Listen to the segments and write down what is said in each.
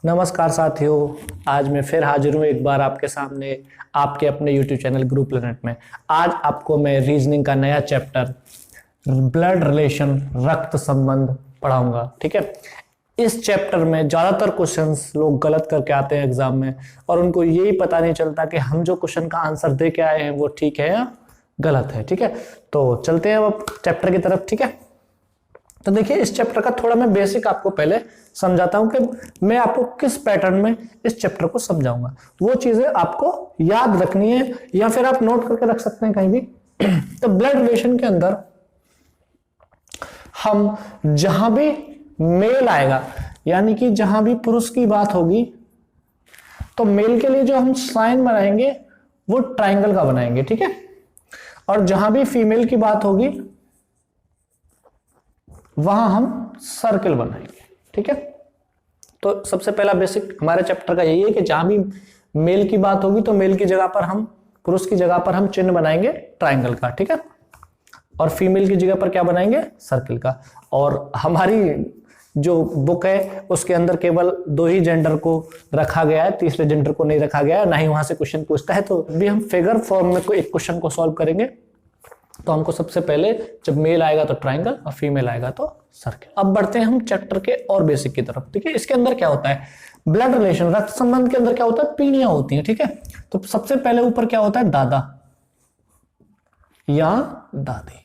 नमस्कार साथियों, आज मैं फिर हाजिर हूँ एक बार आपके सामने आपके अपने YouTube चैनल ग्रुप प्लेनेट में। आज आपको मैं रीजनिंग का नया चैप्टर ब्लड रिलेशन रक्त संबंध पढ़ाऊंगा। ठीक है, इस चैप्टर में ज़्यादातर क्वेश्चंस लोग गलत करके आते हैं एग्जाम में और उनको यही पता नहीं चलता कि हम जो क्वेश्चन का आंसर दे के आए हैं वो ठीक है या गलत है। ठीक है, तो चलते हैं अब चैप्टर की तरफ। ठीक है, तो देखिए इस चैप्टर का थोड़ा मैं बेसिक आपको पहले समझाता हूं कि मैं आपको किस पैटर्न में इस चैप्टर को समझाऊंगा। वो चीजें आपको याद रखनी है या फिर आप नोट करके रख सकते हैं कहीं भी। तो ब्लड रिलेशन के अंदर हम जहां भी मेल आएगा, यानी कि जहां भी पुरुष की बात होगी, तो मेल के लिए जो हम साइन बनाएंगे वो ट्राइंगल का बनाएंगे। ठीक है, और जहां भी फीमेल की बात होगी वहां हम सर्किल बनाएंगे। ठीक है, तो सबसे पहला बेसिक हमारे चैप्टर का यही है कि जहां भी मेल की बात होगी तो मेल की जगह पर हम, पुरुष की जगह पर हम चिन्ह बनाएंगे ट्राइंगल का। ठीक है, और फीमेल की जगह पर क्या बनाएंगे? सर्किल का। और हमारी जो बुक है उसके अंदर केवल दो ही जेंडर को रखा गया है, तीसरे जेंडर को नहीं रखा गया है, ना ही वहां से क्वेश्चन पूछता है। तो भी हम फिगर फॉर्म में कोई एक क्वेश्चन को सॉल्व करेंगे तो हमको सबसे पहले जब मेल आएगा तो ट्राइंगल और फीमेल आएगा तो सर्किल। अब बढ़ते हैं हम चैप्टर के और बेसिक की तरफ। ठीक है, इसके अंदर क्या होता है? ब्लड रिलेशन रक्त संबंध के अंदर क्या होता है? पीढ़ियां होती हैं। ठीक है, तो सबसे पहले ऊपर क्या होता है? दादा या दादी।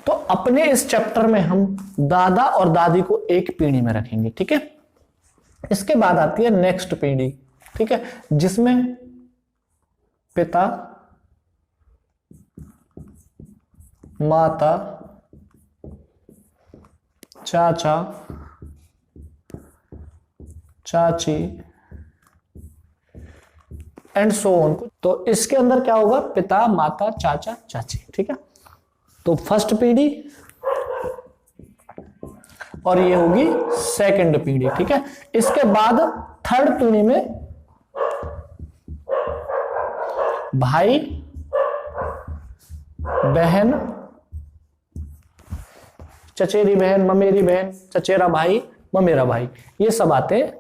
तो अपने इस चैप्टर में हम दादा और दादी को एक पीढ़ी में रखेंगे। ठीक है, इसके बाद आती है नेक्स्ट पीढ़ी। ठीक है, जिसमें पिता, माता, चाचा, चाची एंड सो ऑन। तो इसके अंदर क्या होगा? पिता, माता, चाचा, चाची। ठीक है, तो फर्स्ट पीढ़ी और ये होगी सेकंड पीढ़ी। ठीक है, इसके बाद थर्ड पीढ़ी में भाई, बहन, चचेरी बहन, ममेरी बहन, चचेरा भाई, ममेरा भाई, ये सब आते हैं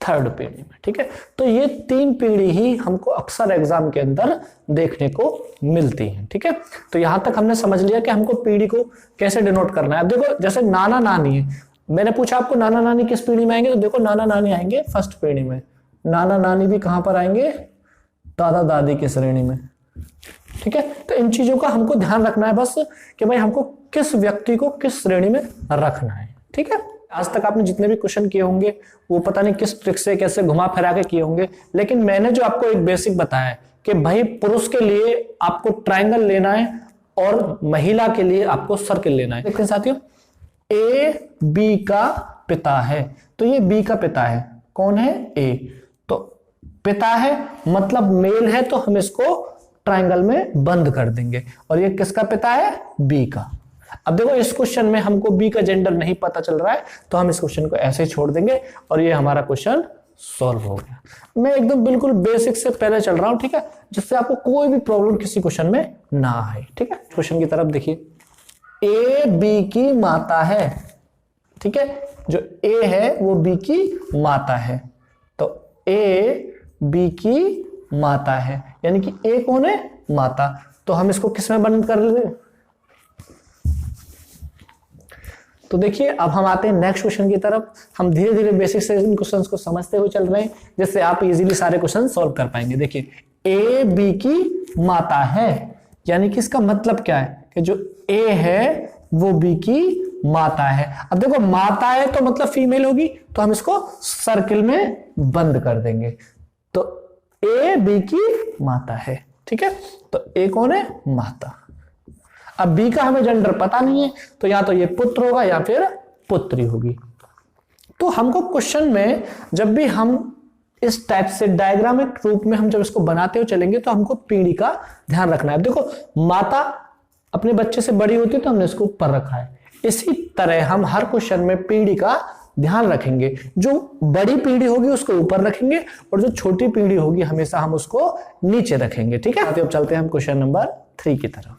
थर्ड पीढ़ी में। ठीक है, तो ये तीन पीढ़ी ही हमको अक्सर एग्जाम के अंदर देखने को मिलती है। ठीक है, तो यहां तक हमने समझ लिया कि हमको पीढ़ी को कैसे डिनोट करना है। अब देखो, जैसे नाना नानी है, मैंने पूछा आपको नाना नानी किस पीढ़ी में आएंगे, तो देखो नाना नानी आएंगे फर्स्ट पीढ़ी में, नाना नानी भी कहां पर आएंगे? दादा दादी की श्रेणी में। ठीक है, तो इन चीजों का हमको ध्यान रखना है बस कि भाई हमको किस व्यक्ति को किस श्रेणी में रखना है। ठीक है, आज तक आपने जितने भी क्वेश्चन किए होंगे वो पता नहीं किस ट्रिक से कैसे घुमा फिरा के किए होंगे, लेकिन मैंने जो आपको एक बेसिक बताया है कि भाई पुरुष के लिए आपको ट्राइंगल लेना है और महिला के लिए आपको सर्किल लेना है। देखते हैं साथियों, ए बी का पिता है, तो ये बी का पिता है। कौन है? ए। तो पिता है मतलब मेल है, तो हम इसको ट्राइंगल में बंद कर देंगे। और ये किसका पिता है? बी का। अब देखो इस क्वेश्चन में हमको बी का जेंडर नहीं पता चल रहा है, तो हम इस क्वेश्चन को ऐसे ही छोड़ देंगे और ये हमारा क्वेश्चन सॉल्व हो गया। मैं एकदम बिल्कुल बेसिक से पहले चल रहा हूं, ठीक है, जिससे आपको कोई भी प्रॉब्लम किसी क्वेश्चन में ना आए। ठीक है, क्वेश्चन की तरफ देखिए, ए बी की माता है। ठीक है, जो ए है वो बी की माता है, तो ए बी की माता है, यानी कि ए कौन है? माता। तो हम इसको किस में बंद कर लेंगे? तो देखिए अब हम आते हैं नेक्स्ट क्वेश्चन की तरफ। हम धीरे धीरे बेसिक से इन क्वेश्चंस को समझते हुए चल रहे हैं, जिससे आप इजीली सारे क्वेश्चन सॉल्व कर पाएंगे। देखिए, ए बी की माता है, यानी कि इसका मतलब क्या है कि जो ए है वो बी की माता है। अब देखो माता है तो मतलब फीमेल होगी, तो हम इसको सर्किल में बंद कर देंगे। तो ए बी की माता है। ठीक है, तो ए कौन है? माता। अब बी का हमें जेंडर पता नहीं है, तो या तो ये पुत्र होगा या फिर पुत्री होगी। तो हमको क्वेश्चन में जब भी हम इस टाइप से डायग्रामिक रूप में हम जब इसको बनाते हुए चलेंगे तो हमको पीढ़ी का ध्यान रखना है। देखो माता अपने बच्चे से बड़ी होती है तो हमने इसको ऊपर रखा है, इसी तरह हम हर क्वेश्चन में पीढ़ी का ध्यान रखेंगे। जो बड़ी पीढ़ी होगी उसको ऊपर रखेंगे और जो छोटी पीढ़ी होगी हमेशा हम उसको नीचे रखेंगे। ठीक है, अब चलते हैं हम क्वेश्चन नंबर 3 की तरफ।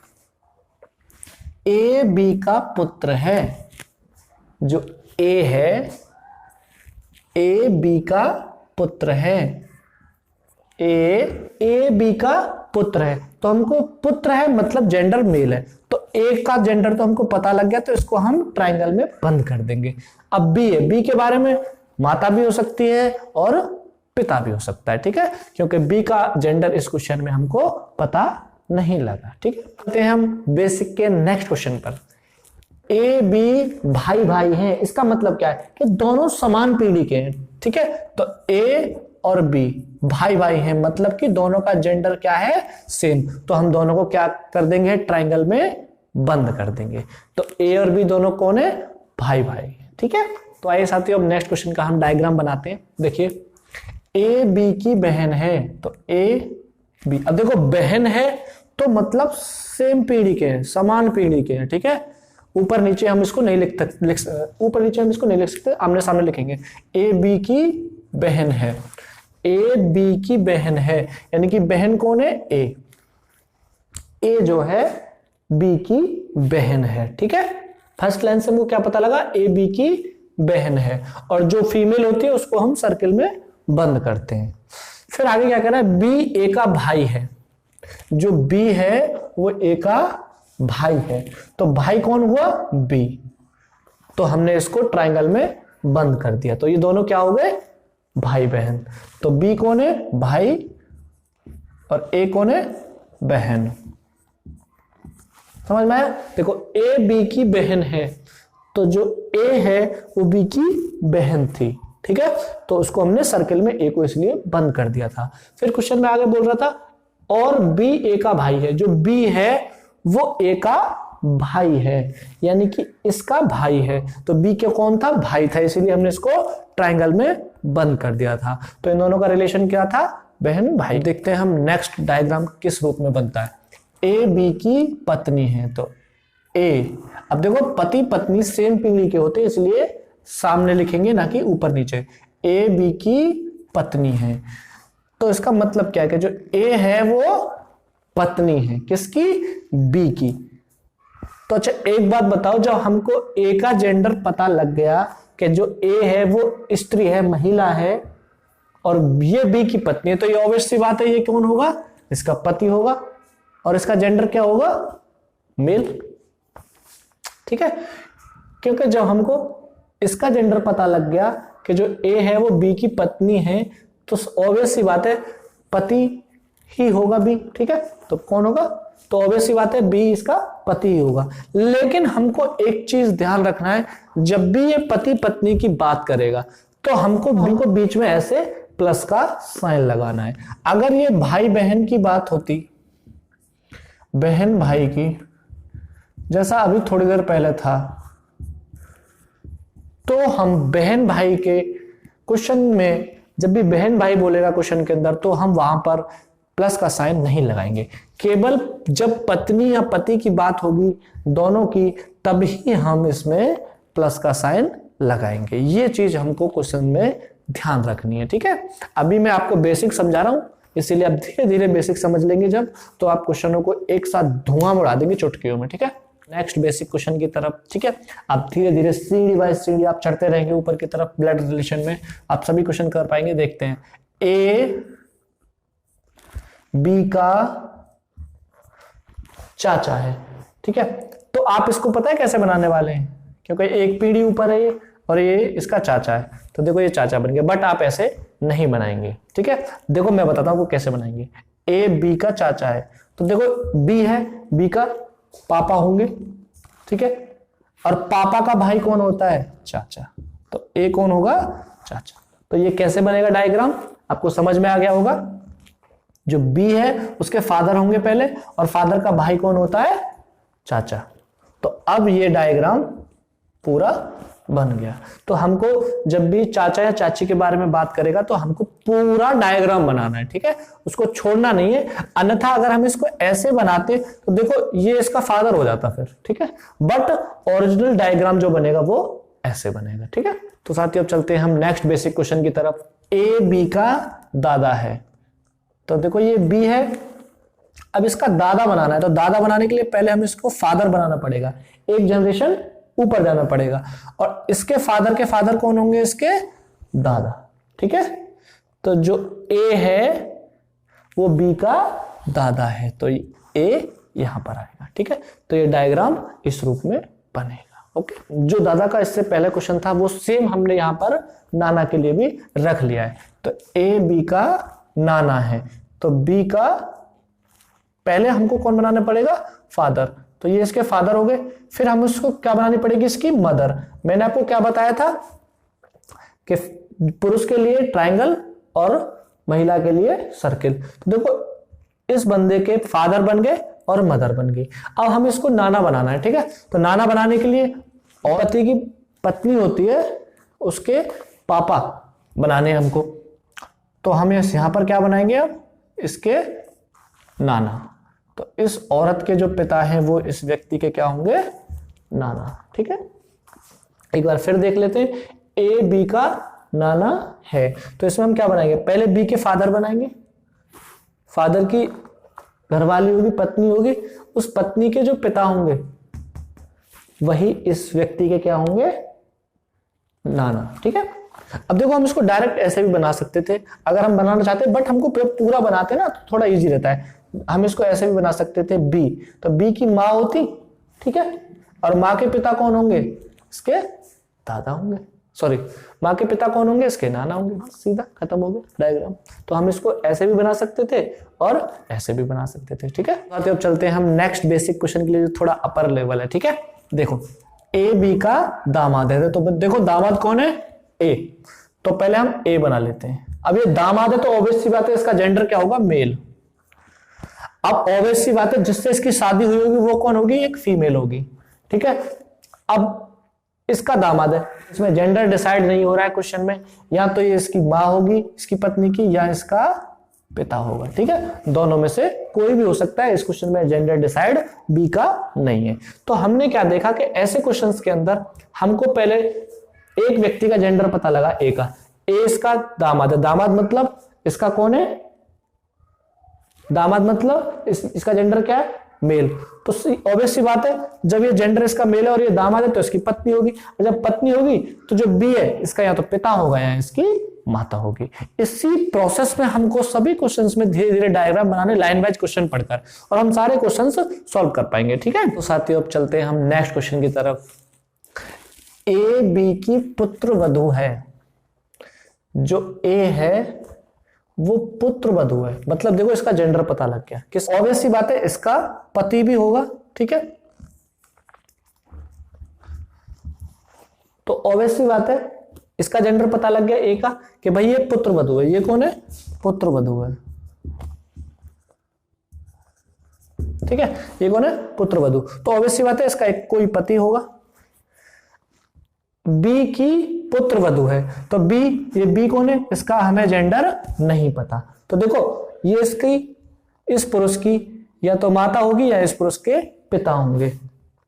ए बी का पुत्र है, जो ए है ए बी का पुत्र है, ए बी का पुत्र है, तो हमको पुत्र है मतलब जेंडर मेल है, तो ए का जेंडर तो हमको पता लग गया, तो इसको हम ट्रायंगल में बंद कर देंगे। अब बी है, बी के बारे में माता भी हो सकती है और पिता भी हो सकता है, ठीक है, क्योंकि बी का जेंडर इस क्वेश्चन में हमको पता नहीं लगा, ठीक है। चलते हैं हम बेसिक के नेक्स्ट क्वेश्चन पर। ए बी भाई भाई हैं, इसका मतलब क्या है कि दोनों समान पीढ़ी के हैं, ठीक है, तो ए और बी भाई भाई हैं, मतलब कि दोनों का जेंडर क्या है, सेम, तो हम दोनों को क्या कर देंगे, ट्रायंगल में बंद कर देंगे। तो ए और बी दोनों कौन है, भाई भाई, ठीक है। तो आइए साथियों अब नेक्स्ट क्वेश्चन का हम डायग्राम बनाते हैं। देखिए ए बी की बहन है, तो ए बी, अब देखो बहन है तो मतलब सेम पीढ़ी के हैं, समान पीढ़ी के हैं, ठीक है। ऊपर नीचे हम इसको नहीं लिख ऊपर नीचे हम इसको नहीं लिख सकते, आमने सामने लिखेंगे। ए बी की बहन है, ए बी की बहन है, यानी कि बहन कौन है, ए जो है बी की बहन है, ठीक है। फर्स्ट लाइन से हमको क्या पता लगा, ए बी की बहन है, और जो फीमेल होती है उसको हम सर्किल में बंद करते हैं। फिर आगे क्या कह रहा है, बी ए का भाई है, जो बी है वो ए का भाई है, तो भाई कौन हुआ, बी, तो हमने इसको ट्रायंगल में बंद कर दिया, तो ये दोनों क्या हो गए, भाई बहन। तो बी कौन है, भाई, और ए कौन है, बहन। समझ में आया। देखो ए बी की बहन है, तो जो ए है वो बी की बहन थी, ठीक है, तो उसको हमने सर्किल में ए को इसलिए बंद कर दिया था। फिर क्वेश्चन में आगे बोल रहा था और बी ए का भाई है, जो बी है वो ए का भाई है, यानी कि इसका भाई है, तो बी के कौन था, भाई था, इसीलिए हमने इसको ट्रायंगल में बंद कर दिया था। तो इन दोनों का रिलेशन क्या था, बहन भाई। देखते हैं हम नेक्स्ट डायग्राम किस रूप में बनता है। ए बी की पत्नी है, तो ए, अब देखो पति पत्नी सेम पीढ़ी के होते हैं, इसलिए सामने लिखेंगे ना कि ऊपर नीचे। ए बी की पत्नी है, तो इसका मतलब क्या है कि जो ए है वो पत्नी है किसकी, बी की। तो अच्छा एक बात बताओ, जब हमको ए का जेंडर पता लग गया कि जो ए है वो स्त्री है, महिला है, और ये बी की पत्नी है, तो ये ऑब्वियस सी बात है, ये कौन होगा, इसका पति होगा, और इसका जेंडर क्या होगा, मेल, ठीक है। क्योंकि जब हमको इसका जेंडर पता लग गया कि जो ए है वो बी की पत्नी है, तो ऑब्वियस सी बात है पति ही होगा बी, ठीक है, तो कौन होगा, तो ऑब्वियस सी बात है बी इसका पति ही होगा। लेकिन हमको एक चीज ध्यान रखना है, जब भी ये पति पत्नी की बात करेगा तो हमको बीच में ऐसे प्लस का साइन लगाना है। अगर ये भाई बहन की बात होती, बहन भाई की, जैसा अभी थोड़ी देर पहले था, तो हम बहन भाई के क्वेश्चन में जब भी बहन भाई बोलेगा क्वेश्चन के अंदर, तो हम वहां पर प्लस का साइन नहीं लगाएंगे। केवल जब पत्नी या पति की बात होगी दोनों की, तभी हम इसमें प्लस का साइन लगाएंगे। ये चीज हमको क्वेश्चन में ध्यान रखनी है, ठीक है। अभी मैं आपको बेसिक समझा रहा हूं, इसीलिए आप धीरे धीरे बेसिक समझ लेंगे जब, तो आप क्वेश्चनों को एक साथ धुआं उड़ा देंगे चुटकियों में, ठीक है। नेक्स्ट बेसिक क्वेश्चन की तरफ, ठीक है। आप धीरे धीरे सीढ़ी बाय सीढ़ी आप चढ़ते रहेंगे ऊपर की तरफ, ब्लड रिलेशन में आप सभी क्वेश्चन कर पाएंगे। देखते हैं, ए बी का चाचा है, ठीक है, तो आप इसको पता है कैसे बनाने वाले हैं, क्योंकि एक पीढ़ी ऊपर है ये और ये इसका चाचा है, तो देखो ये चाचा बन गया, बट आप ऐसे नहीं बनाएंगे, ठीक है। देखो मैं बताता हूं कैसे बनाएंगे। ए बी का चाचा है, तो देखो बी है, बी का पापा होंगे, ठीक है, और पापा का भाई कौन होता है, चाचा, तो ए कौन होगा, चाचा। तो ये कैसे बनेगा डायग्राम, आपको समझ में आ गया होगा। जो बी है उसके फादर होंगे पहले, और फादर का भाई कौन होता है, चाचा। तो अब ये डायग्राम पूरा बन गया। तो हमको जब भी चाचा या चाची के बारे में बात करेगा तो हमको पूरा डायग्राम बनाना है, ठीक है, उसको छोड़ना नहीं है। अन्यथा अगर हम इसको ऐसे बनाते तो देखो ये इसका फादर हो जाता फिर, ठीक है, बट ओरिजिनल डायग्राम जो बनेगा वो ऐसे बनेगा, ठीक है। तो साथियों अब चलते हैं हम नेक्स्ट बेसिक क्वेश्चन की तरफ। ए बी का दादा है, तो देखो ये बी है, अब इसका दादा बनाना है, तो दादा बनाने के लिए पहले हम इसको फादर बनाना पड़ेगा, एक जनरेशन ऊपर जाना पड़ेगा, और इसके फादर के फादर कौन होंगे, इसके दादा। ठीक है, तो जो ए है वो बी का दादा है, तो ए यहां पर आएगा। ठीक है, तो ये डायग्राम इस रूप में बनेगा। ओके, जो दादा का इससे पहले क्वेश्चन था वो सेम हमने यहां पर नाना के लिए भी रख लिया है। तो ए बी का नाना है, तो बी का पहले हमको कौन बनाना पड़ेगा, फादर, तो ये इसके फादर हो गए। फिर हम उसको क्या बनानी पड़ेगी, इसकी मदर। मैंने आपको क्या बताया था कि पुरुष के लिए ट्रायंगल और महिला के लिए सर्किल। तो देखो इस बंदे के फादर बन गए और मदर बन गई। अब हम इसको नाना बनाना है। ठीक है, तो नाना बनाने के लिए और पति की पत्नी होती है उसके पापा बनाने हमको, तो हम यहां पर क्या बनाएंगे, अब इसके नाना। तो इस औरत के जो पिता हैं वो इस व्यक्ति के क्या होंगे, नाना। ठीक है, एक बार फिर देख लेते हैं। ए बी का नाना है, तो इसमें हम क्या बनाएंगे, पहले बी के फादर बनाएंगे। फादर की घरवाली होगी, पत्नी होगी, उस पत्नी के जो पिता होंगे वही इस व्यक्ति के क्या होंगे, नाना। ठीक है, अब देखो हम इसको डायरेक्ट ऐसे भी बना सकते थे अगर हम बनाना चाहते, बट हमको पूरा बनाते ना तो थोड़ा इजी रहता है। हम इसको ऐसे भी बना सकते थे, बी, तो बी की माँ होती, ठीक है, और माँ के पिता कौन होंगे, इसके दादा होंगे, सॉरी माँ के पिता कौन होंगे, इसके नाना होंगे। सीधा खत्म हो गया डायग्राम। तो हम इसको ऐसे भी बना सकते थे और ऐसे भी बना सकते थे। ठीक है, तो अब चलते हैं हम नेक्स्ट बेसिक क्वेश्चन के लिए, थोड़ा अपर लेवल है। ठीक है, देखो ए बी का दामाद है, तो देखो दामाद कौन है, ए, तो पहले हम ए बना लेते हैं। अब ये दामाद है तो ऑब्वियस सी बात है इसका जेंडर क्या होगा, मेल। अब ऑब्वियस सी बात है जिससे इसकी शादी हुई होगी वो कौन होगी, एक फीमेल होगी। ठीक है, अब इसका दामाद है, इसमें जेंडर डिसाइड नहीं हो रहा है क्वेश्चन में, या तो ये इसकी माँ होगी इसकी पत्नी की, या इसका पिता होगा। ठीक है, दोनों में से कोई भी हो सकता है। इस क्वेश्चन में जेंडर डिसाइड बी का नहीं है। तो हमने क्या देखा कि ऐसे क्वेश्चंस के अंदर हमको पहले एक व्यक्ति का जेंडर पता लगा, ए का, ए इसका दामाद है। दामाद मतलब इसका कौन है, दामाद मतलब इसका जेंडर क्या है, मेल। तो ऑब्वियस सी बात है जब ये जेंडर इसका मेल है और ये दामाद है तो इसकी पत्नी होगी, और जब पत्नी होगी तो जो बी है इसका या तो पिता होगा या इसकी माता होगी। इसी प्रोसेस में हमको सभी क्वेश्चंस में धीरे धीरे डायग्राम बनाने, लाइन वाइज क्वेश्चन पढ़कर, और हम सारे क्वेश्चंस सॉल्व कर पाएंगे। ठीक है, तो साथियों अब चलते हैं हम नेक्स्ट क्वेश्चन की तरफ। ए बी की पुत्र वधू है, जो ए है वो पुत्र वधू है, मतलब देखो इसका जेंडर पता लग गया। किस ऑब्वियस सी बात है इसका पति भी होगा। ठीक है, तो ऑब्वियस सी बात है इसका जेंडर पता लग गया ए का कि भाई ये पुत्र वधू है। ये कौन है, पुत्र वधू है। ठीक है, ये कौन है, पुत्र वधू। तो ऑब्वियस सी बात है इसका एक कोई पति होगा। बी की पुत्र वधू है, तो बी, ये बी कौन है, इसका हमें जेंडर नहीं पता। तो देखो ये इसकी, इस पुरुष की या तो माता होगी या इस पुरुष के पिता होंगे,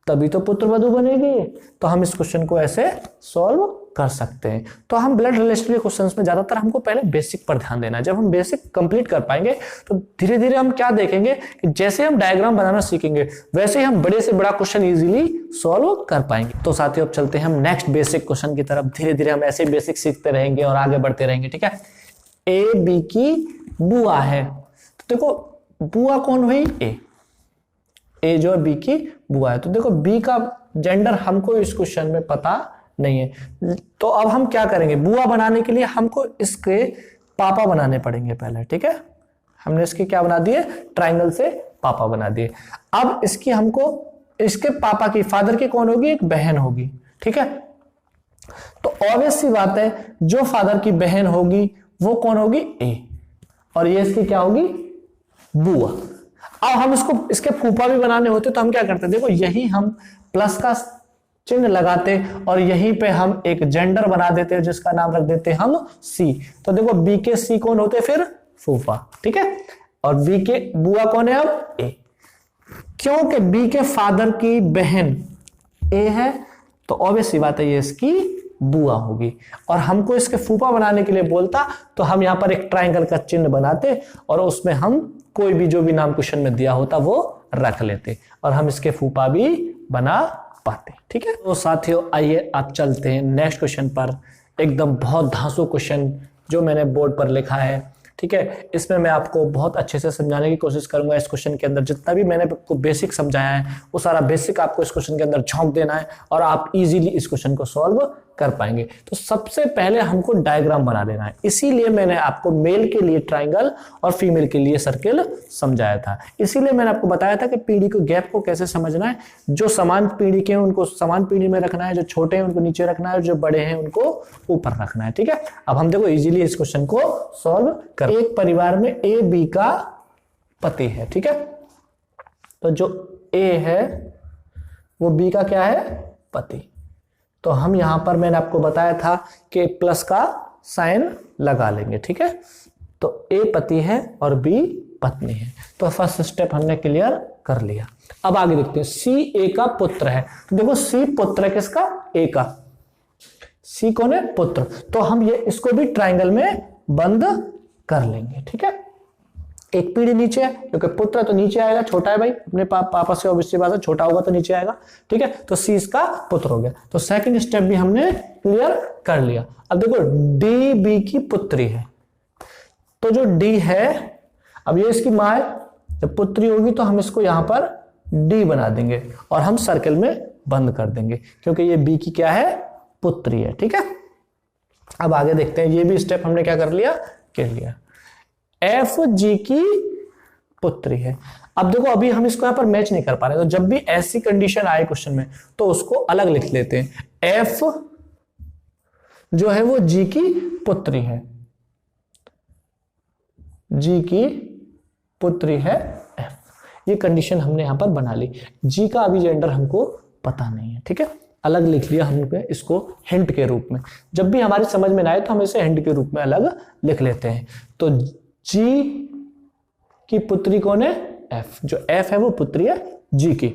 तभी तो पुत्र वधू बनेगी। तो हम इस क्वेश्चन को ऐसे सॉल्व कर सकते हैं। तो हम ब्लड रिलेशन के क्वेश्चंस में ज्यादातर हमको पहले बेसिक पर ध्यान देना है। जब हम बेसिक कंप्लीट कर पाएंगे तो धीरे धीरे हम क्या देखेंगे कि जैसे हम डायग्राम बनाना सीखेंगे वैसे ही हम बड़े से बड़ा क्वेश्चन इजीली सॉल्व कर पाएंगे। तो साथियों अब चलते हैं हम नेक्स्ट बेसिक क्वेश्चन की तरफ। धीरे धीरे हम ऐसे बेसिक सीखते रहेंगे और आगे बढ़ते रहेंगे। ठीक है, ए बी की बुआ है, तो देखो बुआ कौन हुई, ए जो है बी की बुआ है। तो देखो बी का जेंडर हमको इस क्वेश्चन में पता नहीं है, तो अब हम क्या करेंगे, बुआ बनाने के लिए हमको इसके पापा बनाने पड़ेंगे पहले। ठीक है, हमने इसके क्या बना दिए, ट्रायंगल से पापा बना दिए। अब इसकी हमको, इसके पापा की, फादर की कौन होगी, एक बहन होगी। ठीक है, तो ऑब्वियस सी बात है जो फादर की बहन होगी वो कौन होगी, ए, और ये इसकी क्या होगी, बुआ। अब हम इसको, इसके फूफा भी बनाने होते तो हम क्या करते, देखो यही हम प्लस का चिन्ह लगाते और यहीं पे हम एक जेंडर बना देते जिसका नाम रख देते हम सी। तो देखो बी के सी कौन होते, फिर फूफा। ठीक है, और बी के बुआ कौन है, अब ए, क्योंकि बी के फादर की बहन ए है तो ऑब्वियस सी बात है ये इसकी बुआ होगी। और हमको इसके फूफा बनाने के लिए बोलता तो हम यहां पर एक ट्रायंगल का चिन्ह बनाते और उसमें हम कोई भी जो भी नाम क्वेश्चन में दिया होता वो रख लेते और हम इसके फूफा भी बना पाते। ठीक है, तो साथियों आइए आप चलते हैं नेक्स्ट क्वेश्चन पर। एकदम बहुत धांसू क्वेश्चन जो मैंने बोर्ड पर लिखा है, ठीक है। इसमें मैं आपको बहुत अच्छे से समझाने की कोशिश करूंगा। इस क्वेश्चन के अंदर जितना भी मैंने आपको बेसिक समझाया है वो सारा बेसिक आपको इस क्वेश्चन के अंदर झोंक देना है और आप इजीली इस क्वेश्चन को सॉल्व कर पाएंगे। तो सबसे पहले हमको डायग्राम बना लेना है, इसीलिए मैंने आपको मेल के लिए ट्राइंगल और फीमेल के लिए सर्किल समझाया था। इसीलिए मैंने आपको बताया था कि पीढ़ी को गैप को कैसे समझना है। जो समान पीढ़ी के हैं उनको समान पीढ़ी में रखना है, जो छोटे हैं उनको नीचे रखना है, जो बड़े हैं उनको ऊपर रखना है, ठीक है। अब हम देखो इजीली इस क्वेश्चन को सॉल्व कर। एक परिवार में ए बी का पति है, ठीक है। तो जो ए है वो बी का क्या है, पति। तो हम यहां पर मैंने आपको बताया था कि प्लस का साइन लगा लेंगे, ठीक है। तो ए पति है और बी पत्नी है। तो फर्स्ट स्टेप हमने क्लियर कर लिया। अब आगे देखते हैं, सी ए का पुत्र है। तो देखो सी पुत्र है किसका, ए का। सी कौन है, पुत्र। तो हम ये इसको भी ट्राइंगल में बंद कर लेंगे, ठीक है। एक पीढ़ी नीचे है क्योंकि पुत्र है तो नीचे आएगा, छोटा है भाई अपने पापा से, ऑब्वियसली बात है, छोटा होगा तो नीचे आएगा, ठीक है। तो सी इसका पुत्र हो गया। तो सेकंड स्टेप भी हमने क्लियर कर लिया। अब देखो डी बी की पुत्री है। तो जो डी है, अब ये इसकी मां है, जब पुत्री होगी तो हम इसको यहां पर डी बना देंगे और हम सर्कल में बंद कर देंगे क्योंकि ये बी की क्या है, पुत्री है, ठीक है। अब आगे देखते हैं, ये भी स्टेप हमने क्या कर लिया। एफ जी की पुत्री है। अब देखो अभी हम इसको यहां पर मैच नहीं कर पा रहे, तो जब भी ऐसी कंडीशन आए क्वेश्चन में तो उसको अलग लिख लेते हैं। एफ जो है वो जी की पुत्री है, जी की पुत्री है एफ। ये कंडीशन हमने यहां पर बना ली। जी का अभी जेंडर हमको पता नहीं है, ठीक है, अलग लिख लिया हमने इसको हिंट के रूप में। जब भी हमारी समझ में ना आए तो हम इसे हिंट के रूप में अलग लिख लेते हैं। तो जी की पुत्री कौन है, एफ। जो एफ है वो पुत्री है जी की।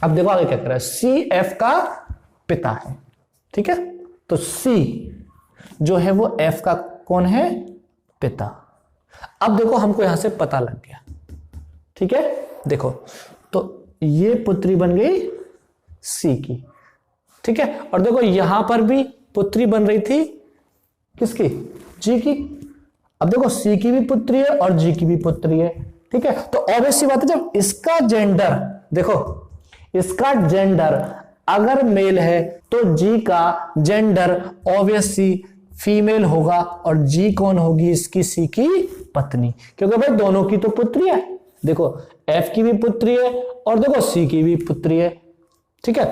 अब देखो आगे क्या कर रहा है, सी एफ का पिता है, ठीक है। तो सी जो है वो एफ का कौन है, पिता। अब देखो हमको यहां से पता लग गया, ठीक है। देखो तो ये पुत्री बन गई सी की, ठीक है। और देखो यहां पर भी पुत्री बन रही थी किसकी, जी की। अब देखो सी की भी पुत्री है और जी की भी पुत्री है, ठीक है। तो ऑब्वियसली बात है, जब इसका जेंडर, देखो इसका जेंडर अगर मेल है तो जी का जेंडर ऑब्वियसली फीमेल होगा और जी कौन होगी, इसकी सी की पत्नी, क्योंकि भाई दोनों की तो पुत्री है। देखो एफ की भी पुत्री है और देखो सी की भी पुत्री है, ठीक है।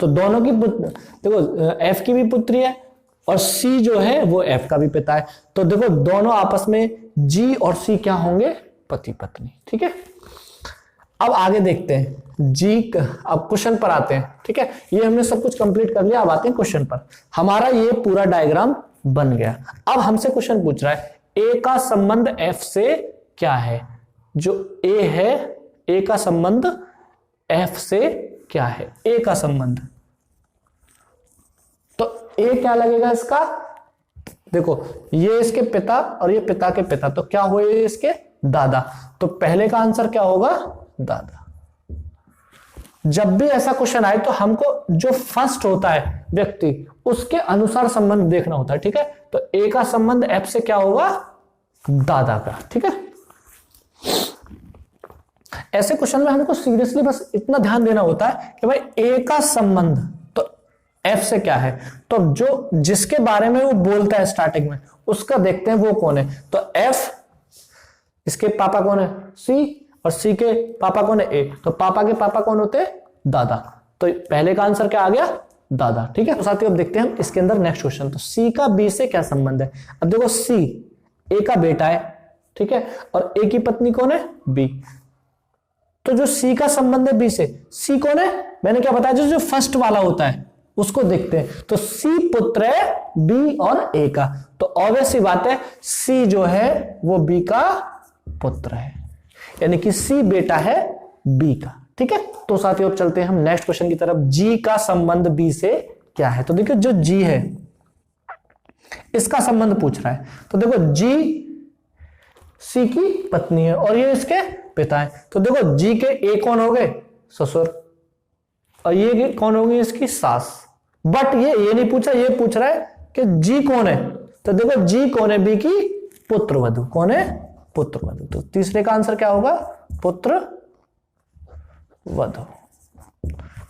तो दोनों की देखो एफ की भी पुत्री है और सी जो है वो एफ का भी पिता है। तो देखो दोनों आपस में जी और सी क्या होंगे, पति पत्नी, ठीक है। अब आगे देखते हैं जी। अब क्वेश्चन पर आते हैं, ठीक है। ये हमने सब कुछ कंप्लीट कर लिया। अब आते हैं क्वेश्चन पर। हमारा ये पूरा डायग्राम बन गया। अब हमसे क्वेश्चन पूछ रहा है ए का संबंध एफ से क्या है। जो ए है, ए का संबंध एफ से क्या है, ए का संबंध। तो ए क्या लगेगा इसका, देखो ये इसके पिता और ये पिता के पिता, तो क्या हुए इसके दादा। तो पहले का आंसर क्या होगा, दादा। जब भी ऐसा क्वेश्चन आए तो हमको जो फर्स्ट होता है व्यक्ति उसके अनुसार संबंध देखना होता है, ठीक है। तो ए का संबंध एफ से क्या होगा, दादा का, ठीक है। ऐसे क्वेश्चन में हमको सीरियसली बस इतना ध्यान देना होता है कि भाई ए का संबंध तो एफ से क्या है। तो जो जिसके बारे में वो बोलता है स्टार्टिंग में उसका देखते हैं वो कौन है। तो एफ, इसके पापा कौन है, सी, और सी के पापा कौन है, ए। तो पापा के पापा कौन होते हैं, दादा। तो पहले का आंसर क्या आ गया, दादा, ठीक है। तो साथियों अब देखते हैं हम इसके अंदर नेक्स्ट क्वेश्चन। तो सी का बी से क्या संबंध है। अब देखो सी ए का बेटा है, ठीक है, और ए की पत्नी कौन है, बी। तो जो सी का संबंध है बी से, सी कौन है, मैंने क्या बताया, जो फर्स्ट वाला होता है उसको देखते हैं। तो सी पुत्र है बी और ए का। तो ऑब्वियस सी बात है सी जो है वो बी का पुत्र है, यानी कि सी बेटा है बी का, ठीक है। तो साथियों अब चलते हैं हम नेक्स्ट क्वेश्चन की तरफ। जी का संबंध बी से क्या है। तो देखिए जो जी है इसका संबंध पूछ रहा है। तो देखो जी सी की पत्नी है और ये इसके पिता है। तो देखो जी के ए कौन हो गए, ससुर, और ये कौन होगी, इसकी सास। बट ये नहीं पूछा, ये पूछ रहा है कि जी कौन है। तो देखो जी कौन है, बी की पुत्र वधु। कौन है? पुत्र वधु। तो तीसरे का आंसर क्या होगा? पुत्र वधु।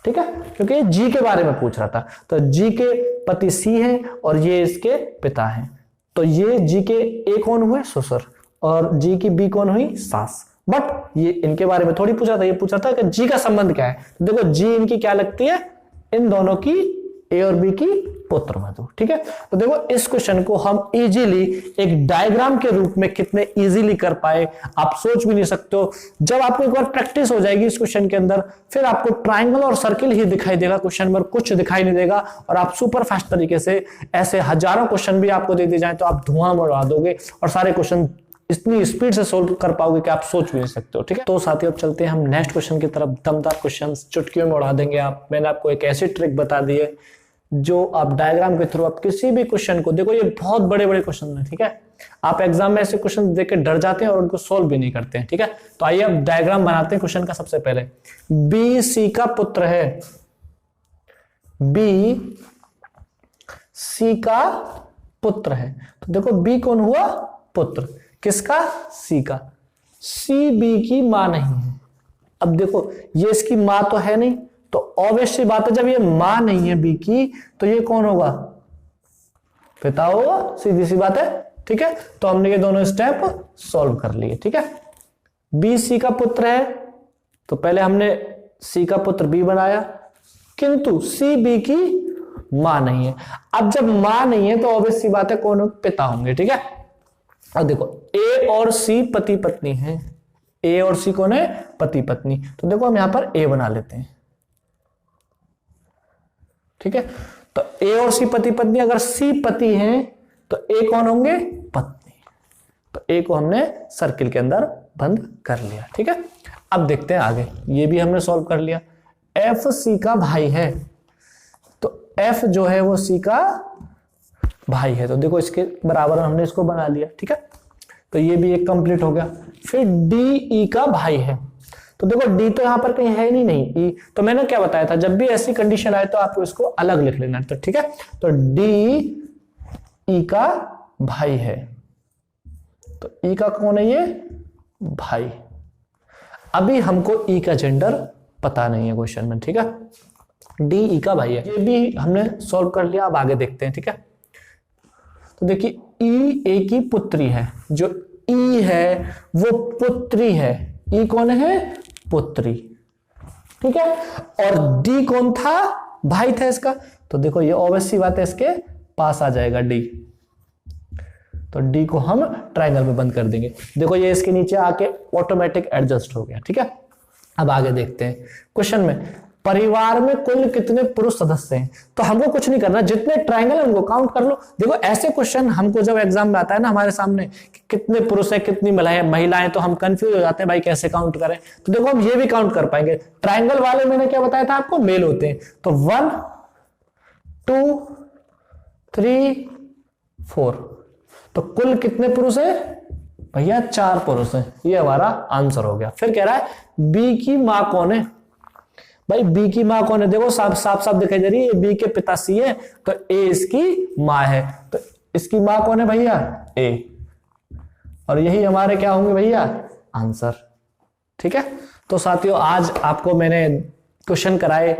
ठीक है, क्योंकि जी के बारे में पूछ रहा था। तो जी के पति सी है और ये इसके पिता हैं। तो ये जी के ए कौन हुए? ससुर, और जी की बी कौन हुई? सास। बट ये इनके बारे में थोड़ी पूछा था, ये पूछा था कि जी का संबंध क्या है। देखो जी इनकी क्या लगती है? इन दोनों की, ए और बी की पुत्र वधु। ठीक है, तो देखो इस क्वेश्चन को हम इजीली एक डायग्राम के रूप में कितने इजीली कर पाए, आप सोच भी नहीं सकते हो। जब आपको एक बार प्रैक्टिस हो जाएगी इस क्वेश्चन के अंदर, फिर आपको ट्राइंगल और सर्किल ही दिखाई देगा, क्वेश्चन में कुछ दिखाई नहीं देगा, और आप सुपर फास्ट तरीके से ऐसे हजारों क्वेश्चन भी आपको दे दिए जाए तो आप धुआं उड़ा दोगे और सारे क्वेश्चन इतनी स्पीड से सोल्व कर पाओगे कि आप सोच भी नहीं सकते हो। ठीक है, तो साथियों अब चलते हैं हम नेक्स्ट क्वेश्चन की तरफ। दमदार क्वेश्चन, चुटकियों में उड़ा देंगे आप। मैंने आपको एक ऐसी ट्रिक बता दी है जो आप डायग्राम के थ्रू आप किसी भी क्वेश्चन को, देखो ये बहुत बड़े बड़े क्वेश्चन है। ठीक है, आप एग्जाम में ऐसे क्वेश्चन देख के डर जाते हैं और उनको सोल्व भी नहीं करते हैं। ठीक है, तो आइए अब डायग्राम बनाते हैं क्वेश्चन का। सबसे पहले बी सी का पुत्र है, बी सी का पुत्र है। तो देखो बी कौन हुआ? पुत्र। किसका? सी का। सी बी की मां नहीं है। अब देखो ये इसकी मां तो है नहीं, तो ऑब्वियस सी बात है जब ये मां नहीं है बी की, तो ये कौन होगा? पिता होगा, सीधी सी बात है। ठीक है, तो हमने ये दोनों स्टेप सॉल्व कर लिए। ठीक है, बी सी का पुत्र है, तो पहले हमने सी का पुत्र बी बनाया, किंतु सी बी की मां नहीं है। अब जब मां नहीं है तो ऑब्वियस सी बात है कौन हो? पिता होंगे। ठीक है, अब देखो ए और सी पति पत्नी हैं। ए और सी कौन है? पति पत्नी। तो देखो हम यहां पर ए बना लेते हैं। ठीक है, तो ए और सी पति पत्नी, अगर सी पति हैं तो ए कौन होंगे? पत्नी। तो ए को हमने सर्किल के अंदर बंद कर लिया। ठीक है, अब देखते हैं आगे। ये भी हमने सॉल्व कर लिया। एफ सी का भाई है, तो एफ जो है वो सी का भाई है। तो देखो इसके बराबर हमने इसको बना लिया। ठीक है, तो ये भी एक कंप्लीट हो गया। फिर डी ई का भाई है, तो देखो डी तो यहां पर कहीं है नहीं, ई। तो मैंने क्या बताया था, जब भी ऐसी कंडीशन आए तो आपको इसको अलग लिख लेना। तो ठीक है, तो डी ई का भाई है, तो ई का कौन है? ये भाई। अभी हमको ई का जेंडर पता नहीं है क्वेश्चन में। ठीक है, डी ई का भाई है, ये भी हमने सॉल्व कर लिया। अब आगे देखते हैं। ठीक है, तो देखिए ई ए की पुत्री है, जो ई है वो पुत्री है। ई कौन है? पुत्री। ठीक है, और डी कौन था? भाई था इसका। तो देखो ये ऑब्वियस सी बात है, इसके पास आ जाएगा डी। तो डी को हम ट्रायंगल में बंद कर देंगे। देखो ये इसके नीचे आके ऑटोमेटिक एडजस्ट हो गया। ठीक है, अब आगे देखते हैं क्वेश्चन में। परिवार में कुल कितने पुरुष सदस्य हैं? तो हमको कुछ नहीं करना, जितने ट्रायंगल है उनको काउंट कर लो। देखो ऐसे क्वेश्चन हमको जब एग्जाम में आता है ना हमारे सामने कि कितने पुरुष हैं कितनी महिलाएं, तो हम कंफ्यूज हो जाते हैं भाई कैसे काउंट करें। तो देखो हम ये भी काउंट कर पाएंगे। ट्रायंगल वाले मैंने क्या बताया था आपको? मेल होते हैं। तो 1 2 3 4, तो कुल कितने पुरुष है भैया? 4 पुरुष हैं। ये हमारा आंसर हो गया। फिर कह रहा है बी की मां कौन है? भाई बी की मां कौन है? देखो साफ साफ दिखाई दे रही है, बी के पिता सी है, तो ए इसकी मां है। तो इसकी मां कौन है भैया? ए। और यही हमारे क्या होंगे भैया? आंसर। ठीक है, तो साथियों आज आपको मैंने क्वेश्चन कराए।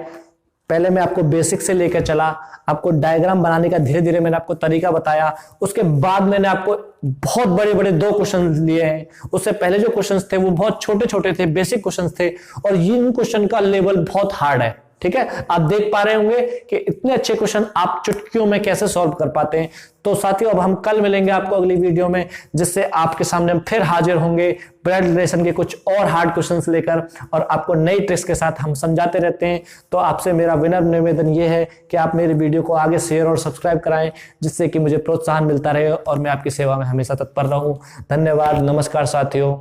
पहले मैं आपको बेसिक से लेकर चला, आपको डायग्राम बनाने का धीरे धीरे मैंने आपको तरीका बताया। उसके बाद मैंने आपको बहुत बड़े बड़े 2 क्वेश्चन लिए हैं। उससे पहले जो क्वेश्चंस थे वो बहुत छोटे छोटे थे, बेसिक क्वेश्चंस थे, और इन क्वेश्चन का लेवल बहुत हार्ड है। ठीक है, आप देख पा रहे होंगे कि इतने अच्छे क्वेश्चन आप चुटकियों में कैसे सॉल्व कर पाते हैं। तो साथियों अब हम कल मिलेंगे आपको अगली वीडियो में, जिससे आपके सामने हम फिर हाजिर होंगे ब्लड रिलेशन के कुछ और हार्ड क्वेश्चंस लेकर, और आपको नई ट्रिक्स के साथ हम समझाते रहते हैं। तो आपसे मेरा विनम्र निवेदन ये है कि आप मेरी वीडियो को आगे शेयर और सब्सक्राइब कराएं, जिससे कि मुझे प्रोत्साहन मिलता रहे और मैं आपकी सेवा में हमेशा तत्पर रहूं। धन्यवाद, नमस्कार साथियों।